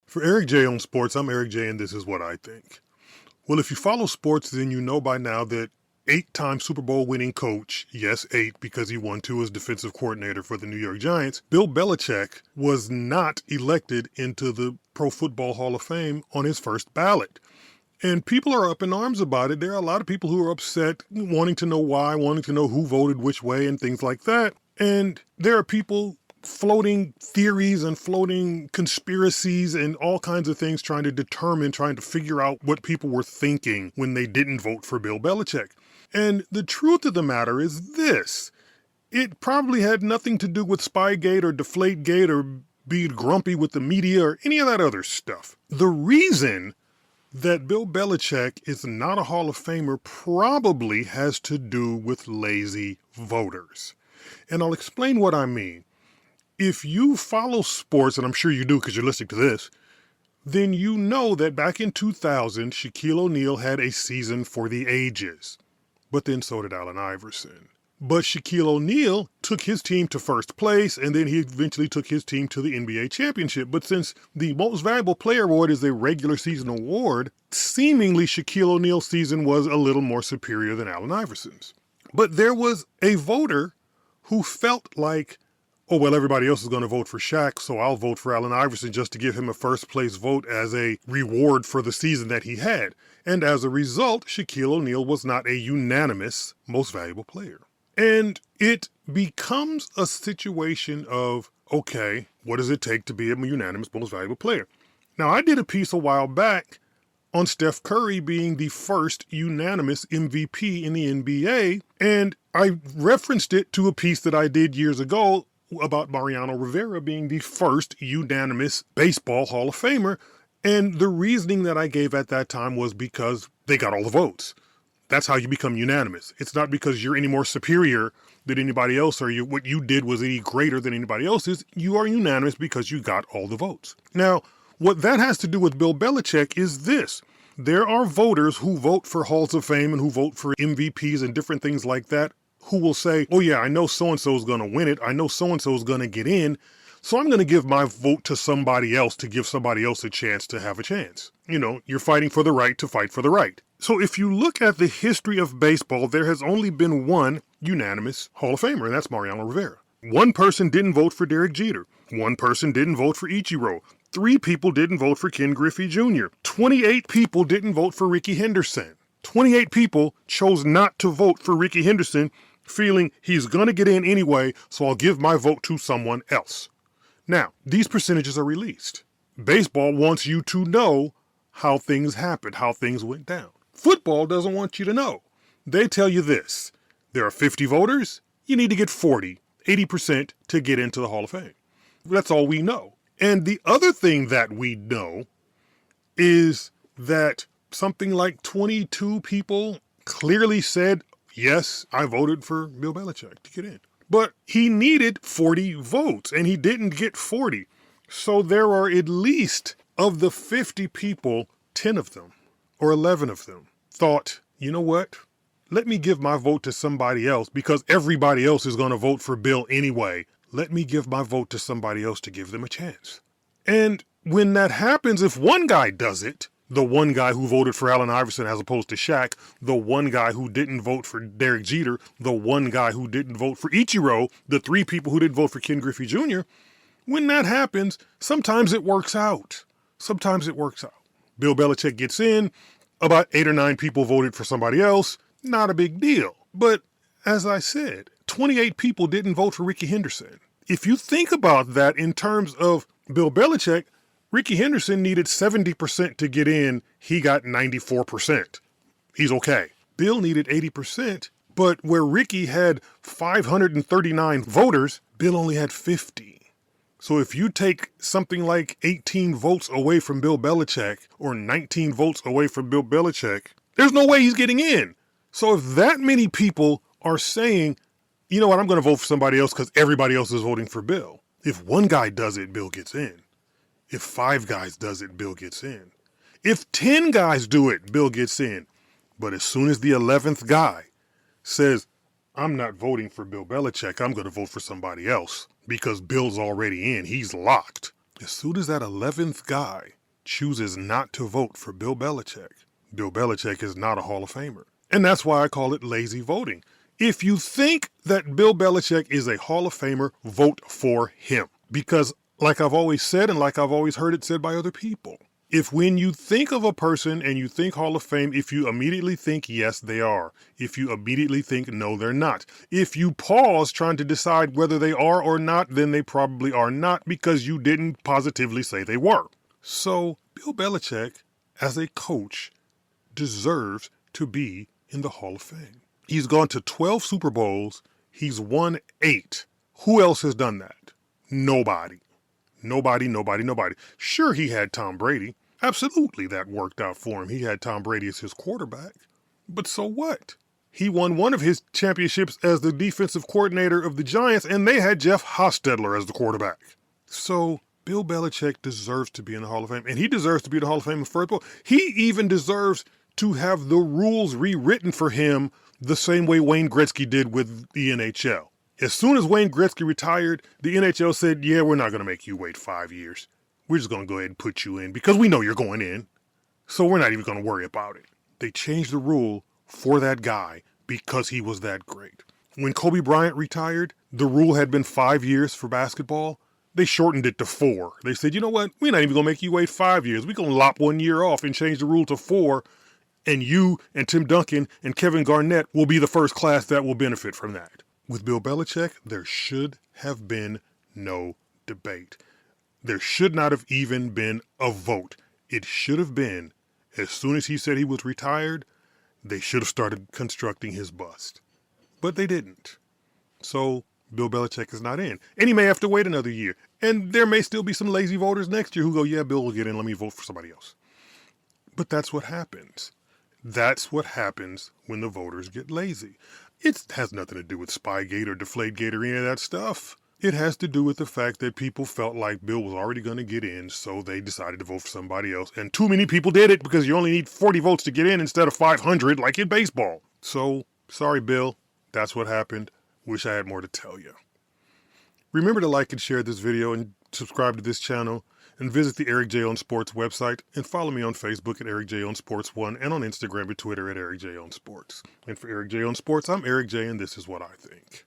For Eric J on Sports, I'm Eric J, and this is what I think. Well, if you follow sports, then you know by now that 8-time Super Bowl winning coach, yes, 8 because he won 2 as defensive coordinator for the New York Giants, Bill Belichick was not elected into the Pro Football Hall of Fame on his first ballot. And people are up in arms about it. There are a lot of people who are upset, wanting to know why, wanting to know who voted which way and things like that. And there are people floating theories and floating conspiracies and all kinds of things trying to figure out what people were thinking when they didn't vote for Bill Belichick. And the truth of the matter is this. It probably had nothing to do with Spygate or Deflategate or being grumpy with the media or any of that other stuff. The reason that Bill Belichick is not a Hall of Famer probably has to do with lazy voters. And I'll explain what I mean. If you follow sports, and I'm sure you do because you're listening to this, then you know that back in 2000, Shaquille O'Neal had a season for the ages. But then so did Allen Iverson. But Shaquille O'Neal took his team to first place, and then he eventually took his team to the NBA championship. But since the Most Valuable Player award is a regular season award, seemingly Shaquille O'Neal's season was a little more superior than Allen Iverson's. But there was a voter who felt like, oh, well, everybody else is going to vote for Shaq, so I'll vote for Allen Iverson just to give him a first-place vote as a reward for the season that he had. And as a result, Shaquille O'Neal was not a unanimous Most Valuable Player. And it becomes a situation of, okay, what does it take to be a unanimous Most Valuable Player? Now, I did a piece a while back on Steph Curry being the first unanimous MVP in the NBA, and I referenced it to a piece that I did years ago about Mariano Rivera being the first unanimous baseball Hall of Famer. And the reasoning that I gave at that time was because they got all the votes. That's how you become unanimous. It's not because you're any more superior than anybody else or what you did was any greater than anybody else's. You are unanimous because you got all the votes. Now, what that has to do with Bill Belichick is this. There are voters who vote for Halls of Fame and who vote for MVPs and different things like that, who will say, oh yeah, I know so-and-so is going to win it. I know so-and-so is going to get in. So I'm going to give my vote to somebody else to give somebody else a chance to have a chance. You know, you're fighting for the right to fight for the right. So if you look at the history of baseball, there has only been one unanimous Hall of Famer, and that's Mariano Rivera. One person didn't vote for Derek Jeter. One person didn't vote for Ichiro. 3 people didn't vote for Ken Griffey Jr. 28 people didn't vote for Ricky Henderson. 28 people chose not to vote for Ricky Henderson, feeling he's going to get in anyway, so I'll give my vote to someone else. Now, these percentages are released. Baseball wants you to know how things happened, how things went down. Football doesn't want you to know. They tell you this. There are 50 voters. You need to get 40, 80% to get into the Hall of Fame. That's all we know. And the other thing that we know is that something like 22 people clearly said, yes, I voted for Bill Belichick to get in. But he needed 40 votes, and he didn't get 40. So there are at least, of the 50 people, 10 of them, or 11 of them, thought, you know what? Let me give my vote to somebody else, because everybody else is going to vote for Bill anyway. Let me give my vote to somebody else to give them a chance. And when that happens, if one guy does it, the one guy who voted for Allen Iverson as opposed to Shaq, the one guy who didn't vote for Derek Jeter, the one guy who didn't vote for Ichiro, the 3 people who didn't vote for Ken Griffey Jr., when that happens, sometimes it works out. Sometimes it works out. Bill Belichick gets in, about 8 or 9 people voted for somebody else, not a big deal. But as I said, 28 people didn't vote for Ricky Henderson. If you think about that in terms of Bill Belichick, Ricky Henderson needed 70% to get in. He got 94%. He's okay. Bill needed 80%, but where Ricky had 539 voters, Bill only had 50. So if you take something like 18 votes away from Bill Belichick or 19 votes away from Bill Belichick, there's no way he's getting in. So if that many people are saying, you know what, I'm going to vote for somebody else because everybody else is voting for Bill. If one guy does it, Bill gets in. If 5 guys does it, Bill gets in. If 10 guys do it, Bill gets in. But as soon as the 11th guy says, I'm not voting for Bill Belichick, I'm going to vote for somebody else because Bill's already in, he's locked. As soon as that 11th guy chooses not to vote for Bill Belichick, Bill Belichick is not a Hall of Famer. And that's why I call it lazy voting. If you think that Bill Belichick is a Hall of Famer, vote for him. Because like I've always said, and like I've always heard it said by other people, if when you think of a person and you think Hall of Fame, if you immediately think yes, they are. If you immediately think no, they're not. If you pause trying to decide whether they are or not, then they probably are not because you didn't positively say they were. So Bill Belichick, as a coach, deserves to be in the Hall of Fame. He's gone to 12 Super Bowls. He's won 8. Who else has done that? Nobody. Nobody. Sure, he had Tom Brady. Absolutely, that worked out for him. He had Tom Brady as his quarterback. But so what? He won one of his championships as the defensive coordinator of the Giants, and they had Jeff Hostetler as the quarterback. So Bill Belichick deserves to be in the Hall of Fame, and he deserves to be in the Hall of Fame in first of all. He even deserves to have the rules rewritten for him the same way Wayne Gretzky did with the NHL. As soon as Wayne Gretzky retired, the NHL said, yeah, we're not going to make you wait 5 years. We're just going to go ahead and put you in because we know you're going in. So we're not even going to worry about it. They changed the rule for that guy because he was that great. When Kobe Bryant retired, the rule had been 5 years for basketball. They shortened it to 4. They said, you know what? We're not even going to make you wait 5 years. We're going to lop 1 year off and change the rule to 4. And you and Tim Duncan and Kevin Garnett will be the first class that will benefit from that. With Bill Belichick, there should have been no debate. There should not have even been a vote. It should have been, as soon as he said he was retired, they should have started constructing his bust. But they didn't. So Bill Belichick is not in. And he may have to wait another year. And there may still be some lazy voters next year who go, yeah, Bill will get in, let me vote for somebody else. But that's what happens. That's what happens when the voters get lazy. It has nothing to do with Spygate or Deflategate or any of that stuff. It has to do with the fact that people felt like Bill was already going to get in, so they decided to vote for somebody else. And too many people did it because you only need 40 votes to get in instead of 500 like in baseball. So, sorry, Bill. That's what happened. Wish I had more to tell you. Remember to like and share this video and subscribe to this channel. And visit the Eric J. on Sports website and follow me on Facebook at Eric J. on Sports 1 and on Instagram and Twitter at Eric J. on Sports. And for Eric J. on Sports, I'm Eric J. and this is what I think.